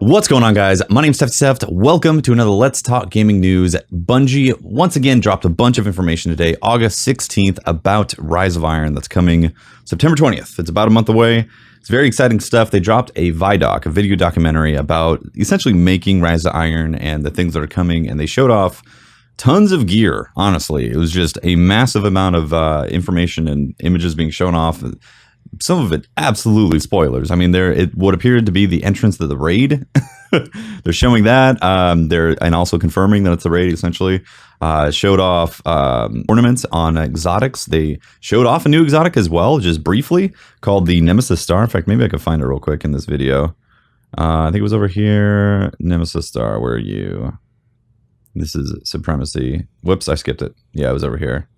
What's going on, guys? My name's teftyteft. Welcome to another Let's Talk Gaming News. Bungie once again dropped a bunch of information today, August 16th, about Rise of Iron that's coming September 20th. It's about a month away. It's very exciting stuff. They dropped a ViDoc, a video documentary about essentially making Rise of Iron and the things that are coming, and they showed off tons of gear, honestly. It was just a massive amount of information and images being shown off. Some of it absolutely spoilers. I mean, it what appeared to be the entrance to the raid. They're showing that. And also confirming that it's the raid, essentially. Showed off ornaments on exotics. They showed off a new exotic as well, just briefly, called the Nemesis Star. In fact, maybe I could find it real quick in this video. I think it was over here. Nemesis Star, where are you? This is Supremacy. Whoops, I skipped it. Yeah, it was over here.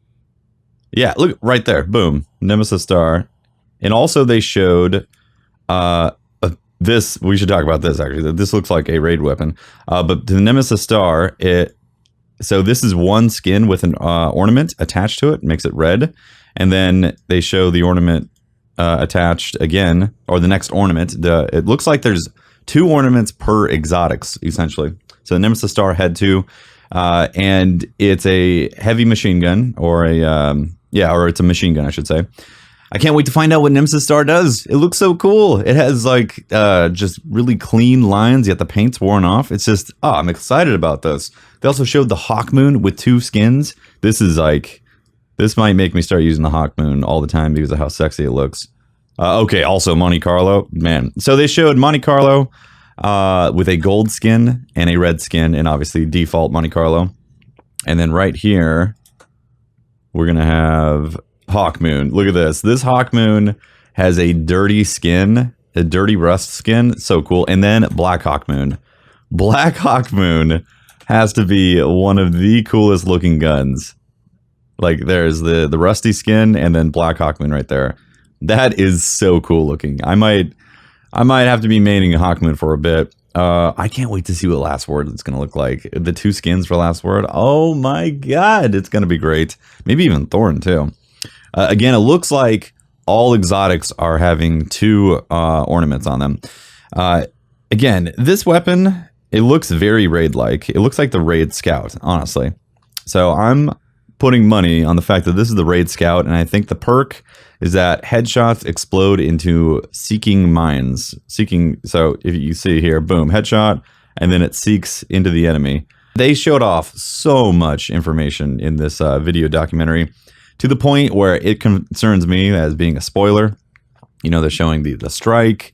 Yeah, look, right there. Boom. Nemesis Star. And also they showed this, we should talk about this actually. This looks like a raid weapon. But the Nemesis Star, so this is one skin with an ornament attached to it, makes it red. And then they show the ornament attached again, or the next ornament. It looks like there's two ornaments per exotics, essentially. So the Nemesis Star had two, and it's a heavy machine gun, or or it's a machine gun, I should say. I can't wait to find out what Nemesis Star does. It looks so cool. It has like just really clean lines, yet the paint's worn off. It's just, I'm excited about this. They also showed the Hawkmoon with two skins. This might make me start using the Hawkmoon all the time because of how sexy it looks. Okay, also Montecarlo, man. So they showed Montecarlo with a gold skin and a red skin, and obviously default Montecarlo. And then right here, we're gonna have Hawkmoon. Look at this. This Hawkmoon has a dirty skin, a dirty rust skin. So cool. And then Black Hawkmoon. Black Hawkmoon has to be one of the coolest looking guns. Like there's the rusty skin and then Black Hawkmoon right there. That is so cool looking. I might have to be maining a Hawkmoon for a bit. I can't wait to see what Last Word is going to look like. The two skins for Last Word. Oh my God. It's going to be great. Maybe even Thorn too. Again, it looks like all exotics are having two ornaments on them. Again, this weapon, it looks very raid-like. It looks like the Raid Scout, honestly. So I'm putting money on the fact that this is the Raid Scout, and I think the perk is that headshots explode into seeking mines. So if you see here, boom, headshot, and then it seeks into the enemy. They showed off so much information in this video documentary, to the point where it concerns me as being a spoiler. You know, they're showing the strike.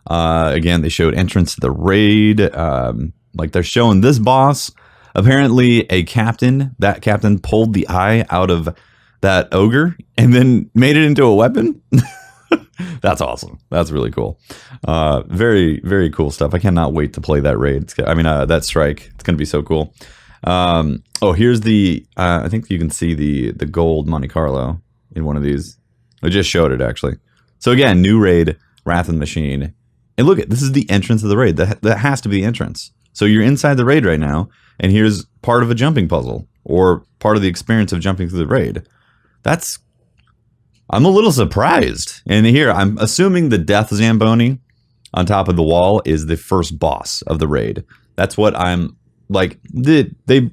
Again, they showed entrance to the raid. Like they're showing this boss. Apparently a captain, that captain pulled the eye out of that ogre and then made it into a weapon. That's awesome. That's really cool. Very, very cool stuff. I cannot wait to play that raid. That strike. It's going to be so cool. Here's the, I think you can see the gold Montecarlo in one of these. I just showed it actually. So again, new raid, Wrath of the Machine. And look, this is the entrance of the raid. That has to be the entrance. So you're inside the raid right now, and here's part of a jumping puzzle, or part of the experience of jumping through the raid. I'm a little surprised. And here, I'm assuming the Death Zamboni on top of the wall is the first boss of the raid. That's what I'm... Like, they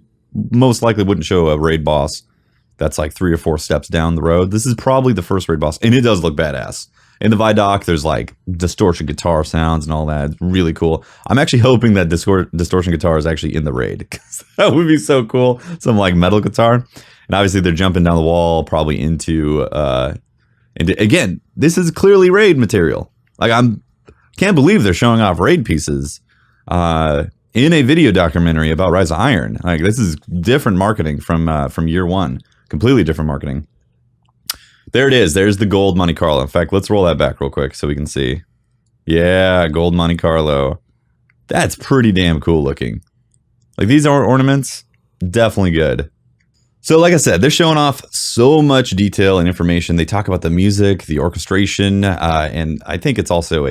most likely wouldn't show a raid boss that's like 3 or 4 steps down the road. This is probably the first raid boss, and it does look badass. In the ViDoc, there's like distortion guitar sounds and all that. It's really cool. I'm actually hoping that distortion guitar is actually in the raid, because that would be so cool. Some like metal guitar. And obviously they're jumping down the wall, probably into again, this is clearly raid material. Like, can't believe they're showing off raid pieces. In a video documentary about Rise of Iron. Like, this is different marketing from year one. Completely different marketing. There it is. There's the gold Montecarlo. In fact, let's roll that back real quick so we can see. Yeah, gold Montecarlo. That's pretty damn cool looking. Like, these are ornaments. Definitely good. So like I said, they're showing off so much detail and information. They talk about the music, the orchestration, and I think it's also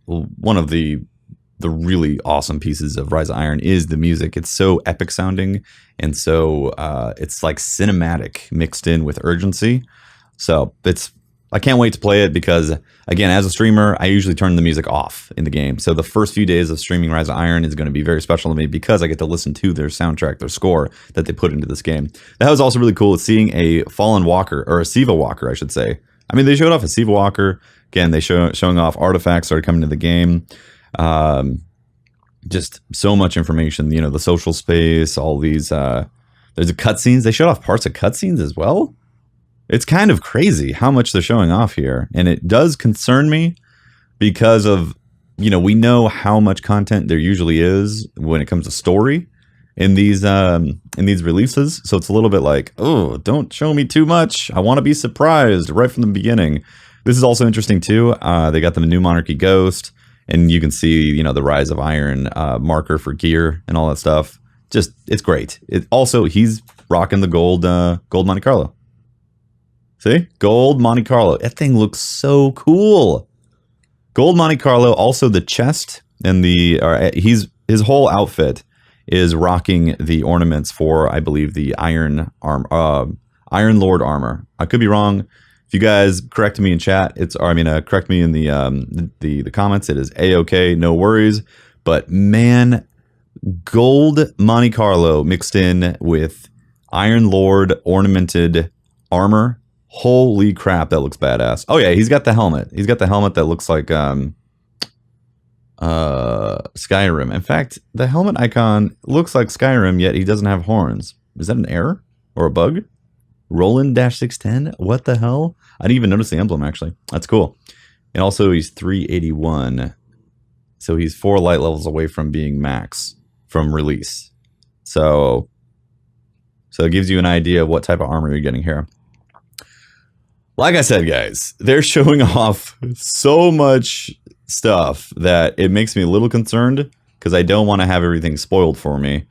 one of the really awesome pieces of Rise of Iron is the music. It's so epic sounding, and so it's like cinematic mixed in with urgency. So it's I can't wait to play it because, again, as a streamer, I usually turn the music off in the game. So the first few days of streaming Rise of Iron is going to be very special to me because I get to listen to their soundtrack, their score that they put into this game. That was also really cool, seeing a Fallen Walker, or a Siva Walker, I should say. I mean, they showed off a Siva Walker. Again, they showing off artifacts started coming to the game. Just so much information, you know, the social space, all these, there's a cutscenes. They showed off parts of cutscenes as well. It's kind of crazy how much they're showing off here. And it does concern me because of, you know, we know how much content there usually is when it comes to story in these releases. So it's a little bit like, oh, don't show me too much. I want to be surprised right from the beginning. This is also interesting too. They got the new Monarchy Ghost, and you can see, you know, the Rise of Iron marker for gear and all that stuff. Just, it's great. It also, he's rocking the gold Montecarlo. See? Gold Montecarlo. That thing looks so cool. Gold Montecarlo, also the chest and the his whole outfit is rocking the ornaments for, I believe, the Iron Lord armor. I could be wrong. If you guys correct me in chat, correct me in the comments, it is A-okay, no worries. But man, gold Montecarlo mixed in with Iron Lord ornamented armor. Holy crap, that looks badass. Oh yeah, he's got the helmet. He's got the helmet that looks like Skyrim. In fact, the helmet icon looks like Skyrim, yet he doesn't have horns. Is that an error or a bug? Roland-610? What the hell? I didn't even notice the emblem, actually. That's cool. And also, he's 381. So he's 4 light levels away from being max from release. So it gives you an idea of what type of armor you're getting here. Like I said, guys, they're showing off so much stuff that it makes me a little concerned because I don't want to have everything spoiled for me.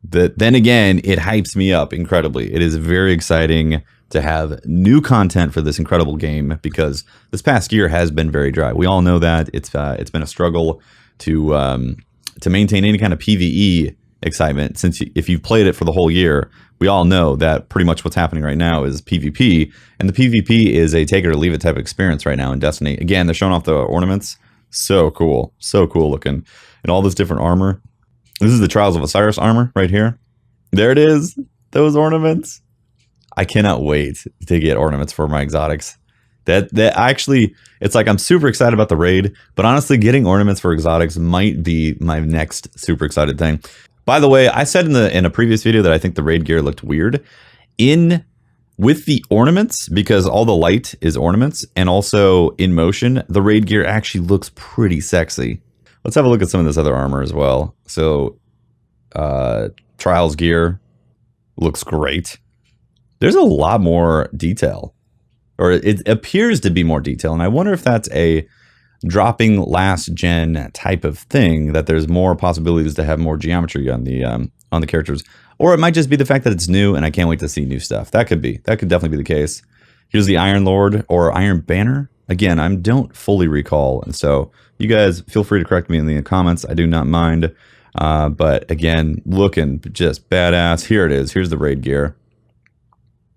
But then again, it hypes me up incredibly. It is very exciting to have new content for this incredible game because this past year has been very dry. We all know that it's been a struggle to maintain any kind of PvE excitement since if you've played it for the whole year. We all know that pretty much what's happening right now is PvP, and the PvP is a take it or leave it type of experience right now in Destiny. Again, they're showing off the ornaments. So cool looking, and all this different armor. This is the Trials of Osiris armor right here. There it is, those ornaments. I cannot wait to get ornaments for my exotics. That actually, it's like I'm super excited about the raid, but honestly, getting ornaments for exotics might be my next super excited thing. By the way, I said in a previous video that I think the raid gear looked weird with the ornaments, because all the light is ornaments, and also in motion, the raid gear actually looks pretty sexy. Let's have a look at some of this other armor as well. So, Trials gear looks great. There's a lot more detail, or it appears to be more detail, and I wonder if that's a dropping last gen type of thing, that there's more possibilities to have more geometry on the characters, or it might just be the fact that it's new and I can't wait to see new stuff. That could definitely be the case. Here's the Iron Lord or Iron Banner. Again, I don't fully recall, and so you guys feel free to correct me in the comments. I do not mind. But again, looking just badass. Here it is. Here's the raid gear.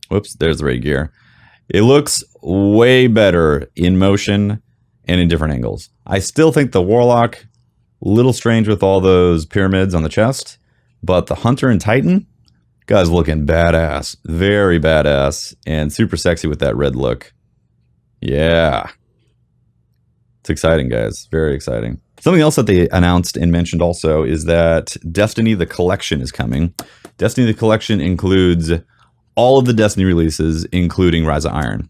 Whoops, there's the raid gear. It looks way better in motion and in different angles. I still think the Warlock, a little strange with all those pyramids on the chest, but the Hunter and Titan, guys, looking badass. Very badass and super sexy with that red look. Yeah. It's exciting, guys. Very exciting. Something else that they announced and mentioned also is that Destiny the Collection is coming. Destiny the Collection includes all of the Destiny releases, including Rise of Iron.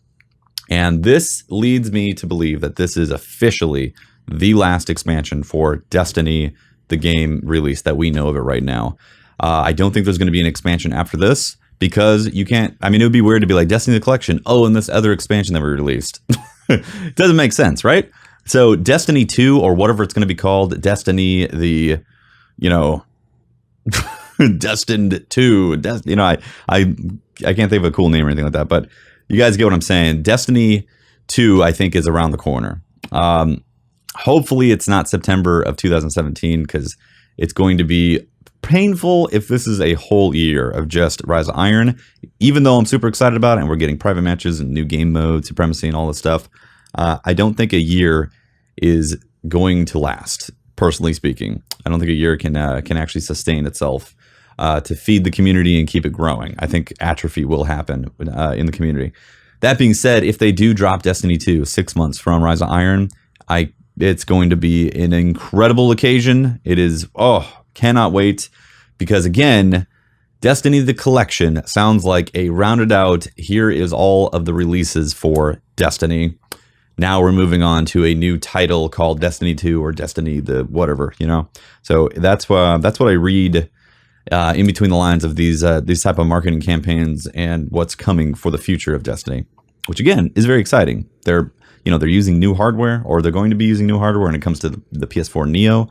And this leads me to believe that this is officially the last expansion for Destiny, the game release that we know of it right now. I don't think there's going to be an expansion after this because you can't, I mean, it would be weird to be like Destiny the Collection, oh, and this other expansion that we released. It doesn't make sense, right? So Destiny 2 or whatever it's going to be called, Destiny the, Destined 2, I can't think of a cool name or anything like that, but you guys get what I'm saying. Destiny 2, I think, is around the corner. Hopefully it's not September of 2017 because it's going to be painful if this is a whole year of just Rise of Iron. even though I'm super excited about it and we're getting private matches and new game mode, supremacy and all this stuff, I don't think a year is going to last, personally speaking. I don't think a year can actually sustain itself to feed the community and keep it growing. I think atrophy will happen in the community. That being said, if they do drop Destiny 2 6 months from Rise of Iron, it's going to be an incredible occasion. It is, cannot wait, because again, Destiny the Collection sounds like a rounded out, here is all of the releases for Destiny. Now we're moving on to a new title called Destiny 2 or Destiny the whatever, you know? So that's what I read in between the lines of these type of marketing campaigns and what's coming for the future of Destiny, which again is very exciting. They're using new hardware, or they're going to be using new hardware when it comes to the PS4 Neo,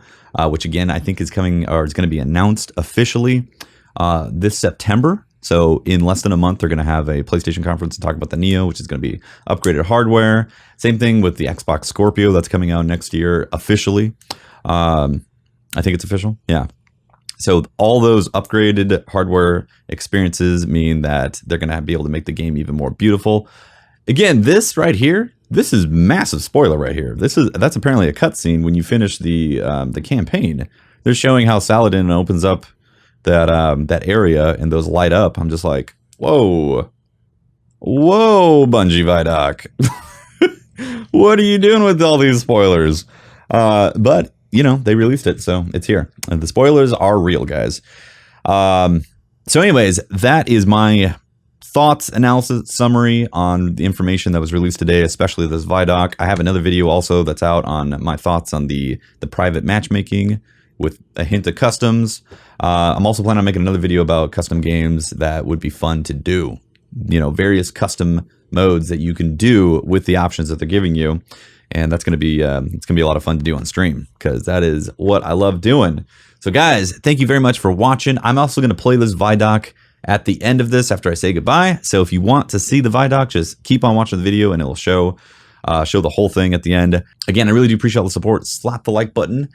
which again I think is coming, or is going to be announced officially this September. So in less than a month, they're going to have a PlayStation conference to talk about the Neo, which is going to be upgraded hardware. Same thing with the Xbox Scorpio that's coming out next year officially. I think it's official. Yeah. So all those upgraded hardware experiences mean that they're going to be able to make the game even more beautiful. Again, this right here, this is massive spoiler right here. That's apparently a cutscene when you finish the campaign. They're showing how Saladin opens up that area and those light up. I'm just like, whoa, Bungie ViDoc. What are you doing with all these spoilers? But they released it, so it's here. And the spoilers are real, guys. So anyways, that is my thoughts, analysis, summary on the information that was released today, especially this ViDoc. I have another video also that's out on my thoughts on the private matchmaking with a hint of customs. I'm also planning on making another video about custom games that would be fun to do. Various custom modes that you can do with the options that they're giving you. And that's going to be it's going to be a lot of fun to do on stream, because that is what I love doing. So guys, thank you very much for watching. I'm also going to play this ViDoc at the end of this after I say goodbye. So if you want to see the ViDoc, just keep on watching the video and it will show the whole thing at the end. Again, I really do appreciate all the support. Slap the like button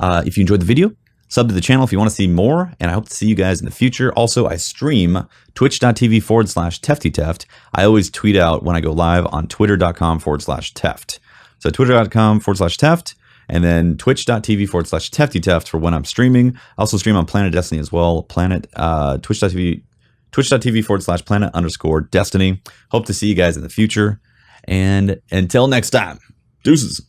if you enjoyed the video. Sub to the channel if you want to see more, and I hope to see you guys in the future. Also, I stream twitch.tv/teftyteft. I always tweet out when I go live on twitter.com/teft. So twitter.com/teft, and then twitch.tv/teftyteft for when I'm streaming. I also stream on Planet Destiny as well. twitch.tv/planet_Destiny. Hope to see you guys in the future. And until next time, deuces.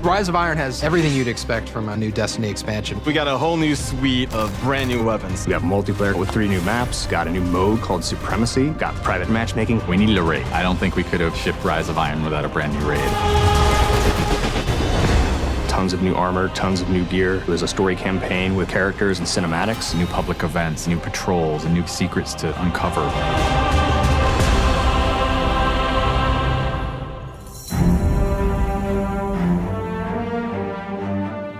Rise of Iron has everything you'd expect from a new Destiny expansion. We got a whole new suite of brand new weapons. We have multiplayer with 3 new maps, got a new mode called Supremacy, got private matchmaking. We needed a raid. I don't think we could have shipped Rise of Iron without a brand new raid. Tons of new armor, tons of new gear. There's a story campaign with characters and cinematics. New public events, new patrols, and new secrets to uncover.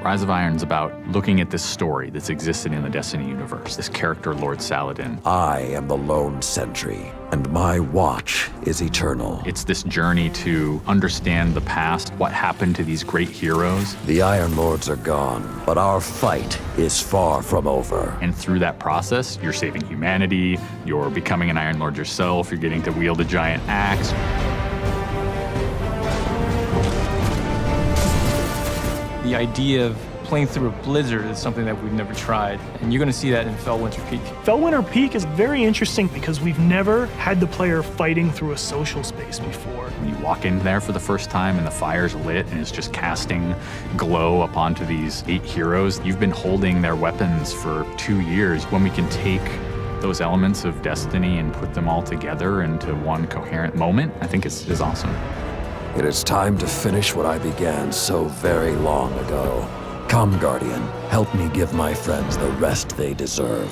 Rise of Iron's about looking at this story that's existed in the Destiny universe, this character, Lord Saladin. I am the lone sentry, and my watch is eternal. It's this journey to understand the past, what happened to these great heroes. The Iron Lords are gone, but our fight is far from over. And through that process, you're saving humanity, you're becoming an Iron Lord yourself, you're getting to wield a giant axe. The idea of playing through a blizzard is something that we've never tried, and you're going to see that in Fellwinter Peak. Fellwinter Peak is very interesting because we've never had the player fighting through a social space before. When you walk in there for the first time and the fire's lit and it's just casting glow up onto these 8 heroes, you've been holding their weapons for 2 years. When we can take those elements of Destiny and put them all together into one coherent moment, I think is awesome. It is time to finish what I began so very long ago. Come, Guardian, help me give my friends the rest they deserve.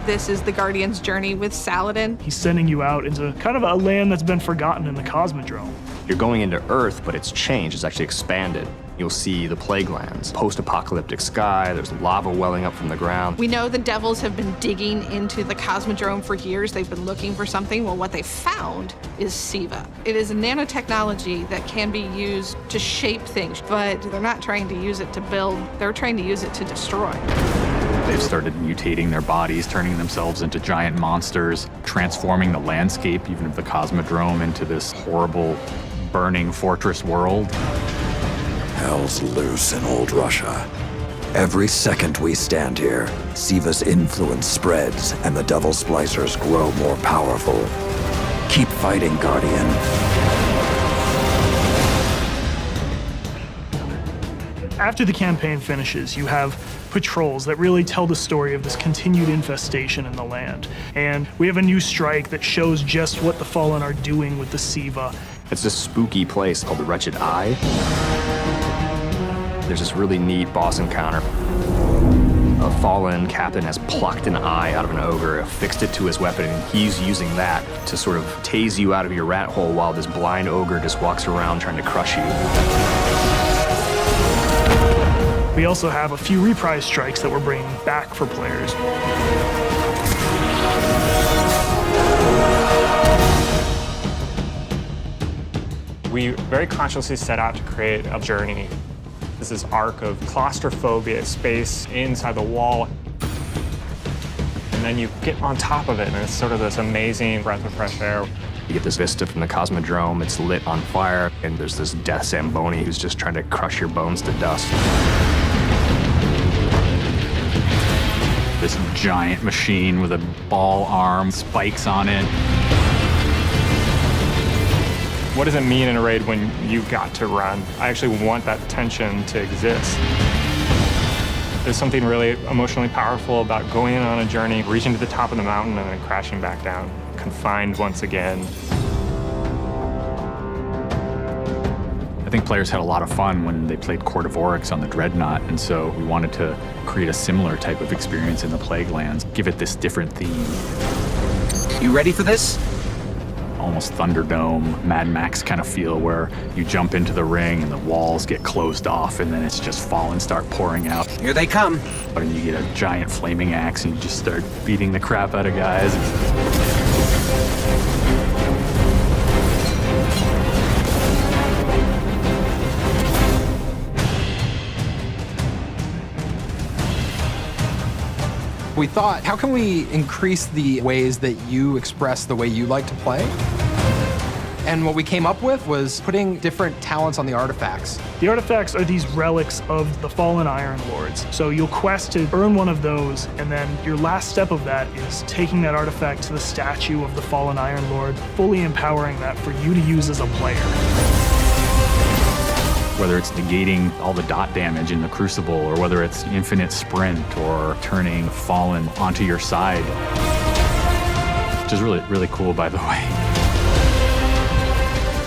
This is the Guardian's journey with Saladin. He's sending you out into kind of a land that's been forgotten in the Cosmodrome. You're going into Earth, but it's changed, it's actually expanded. You'll see the plague lands, post-apocalyptic sky, there's lava welling up from the ground. We know the devils have been digging into the Cosmodrome for years. They've been looking for something. Well, what they found is SIVA. It is a nanotechnology that can be used to shape things, but they're not trying to use it to build. They're trying to use it to destroy. They've started mutating their bodies, turning themselves into giant monsters, transforming the landscape, even of the Cosmodrome, into this horrible, burning fortress world. Hell's loose in old Russia. Every second we stand here, SIVA's influence spreads and the Devil Splicers grow more powerful. Keep fighting, Guardian. After the campaign finishes, you have patrols that really tell the story of this continued infestation in the land. And we have a new strike that shows just what the Fallen are doing with the SIVA. It's this spooky place called the Wretched Eye. There's this really neat boss encounter. A fallen captain has plucked an eye out of an ogre, affixed it to his weapon, and he's using that to sort of tase you out of your rat hole while this blind ogre just walks around trying to crush you. We also have a few reprise strikes that we're bringing back for players. We very consciously set out to create a journey. This is arc of claustrophobia, space inside the wall. And then you get on top of it, and it's sort of this amazing breath of fresh air. You get this vista from the Cosmodrome, it's lit on fire, and there's this Death Zamboni who's just trying to crush your bones to dust. This giant machine with a ball arm, spikes on it. What does it mean in a raid when you got to run? I actually want that tension to exist. There's something really emotionally powerful about going on a journey, reaching to the top of the mountain, and then crashing back down, confined once again. I think players had a lot of fun when they played Court of Oryx on the Dreadnought, and so we wanted to create a similar type of experience in the Plague Lands, give it this different theme. You ready for this? Almost Thunderdome, Mad Max kind of feel, where you jump into the ring and the walls get closed off and then it's just Fallen start pouring out. Here they come. And you get a giant flaming axe and you just start beating the crap out of guys. We thought, how can we increase the ways that you express the way you like to play? And what we came up with was putting different talents on the artifacts. The artifacts are these relics of the fallen Iron Lords. So you'll quest to earn one of those, and then your last step of that is taking that artifact to the statue of the fallen Iron Lord, fully empowering that for you to use as a player. Whether it's negating all the dot damage in the Crucible, or whether it's infinite sprint, or turning Fallen onto your side. Which is really, really cool, by the way.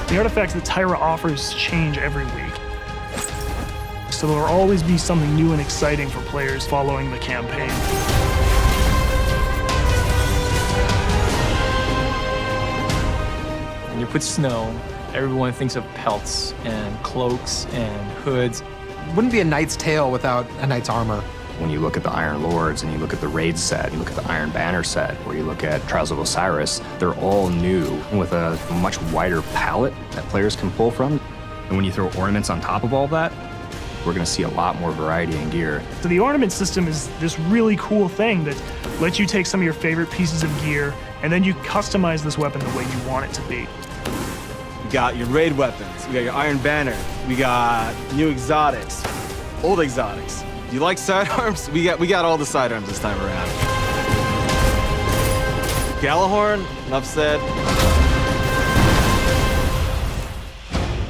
The artifacts that Tyra offers change every week. So there will always be something new and exciting for players following the campaign. When you put snow, everyone thinks of pelts and cloaks and hoods. Wouldn't be a knight's tale without a knight's armor. When you look at the Iron Lords and you look at the Raid set, you look at the Iron Banner set, or you look at Trials of Osiris, they're all new with a much wider palette that players can pull from. And when you throw ornaments on top of all that, we're going to see a lot more variety in gear. So the Ornament System is this really cool thing that lets you take some of your favorite pieces of gear and then you customize this weapon the way you want it to be. You got your raid weapons, we got your Iron Banner, we got new exotics, old exotics. Do you like sidearms? We got all the sidearms this time around. Galahorn, enough said.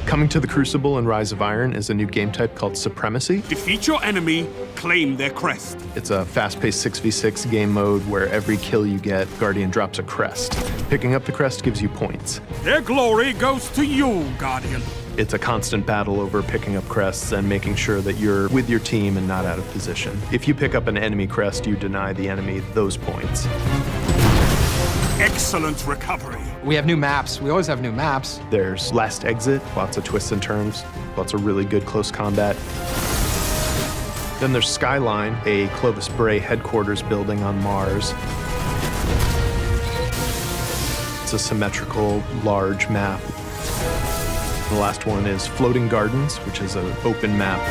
Coming to the Crucible and Rise of Iron is a new game type called Supremacy. Defeat your enemy, claim their crest. It's a fast-paced 6v6 game mode where every kill you get, Guardian drops a crest. Picking up the crest gives you points. Their glory goes to you, Guardian. It's a constant battle over picking up crests and making sure that you're with your team and not out of position. If you pick up an enemy crest, you deny the enemy those points. Excellent recovery. We have new maps. We always have new maps. There's Last Exit, lots of twists and turns, lots of really good close combat. Then there's Skyline, a Clovis Bray headquarters building on Mars. It's a symmetrical, large map. The last one is Floating Gardens, which is an open map.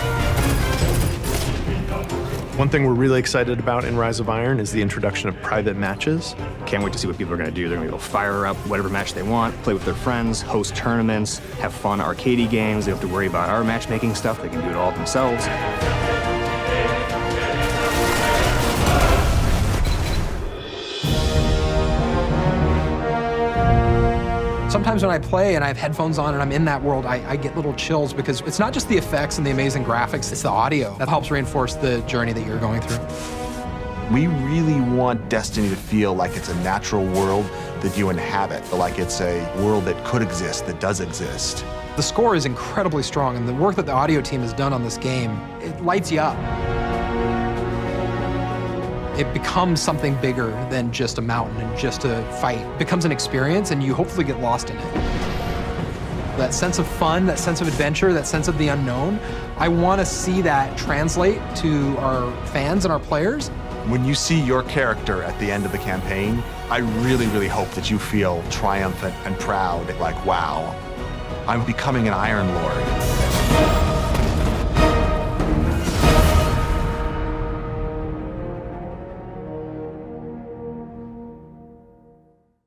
One thing we're really excited about in Rise of Iron is the introduction of private matches. Can't wait to see what people are going to do. They're going to go fire up whatever match they want, play with their friends, host tournaments, have fun arcadey games. They don't have to worry about our matchmaking stuff. They can do it all themselves. Sometimes when I play and I have headphones on and I'm in that world, I get little chills because it's not just the effects and the amazing graphics, it's the audio that helps reinforce the journey that you're going through. We really want Destiny to feel like it's a natural world that you inhabit, like it's a world that could exist, that does exist. The score is incredibly strong, and the work that the audio team has done on this game, it lights you up. It becomes something bigger than just a mountain and just a fight. It becomes an experience, and you hopefully get lost in it. That sense of fun, that sense of adventure, that sense of the unknown, I want to see that translate to our fans and our players. When you see your character at the end of the campaign, I really, really hope that you feel triumphant and proud, like, wow, I'm becoming an Iron Lord.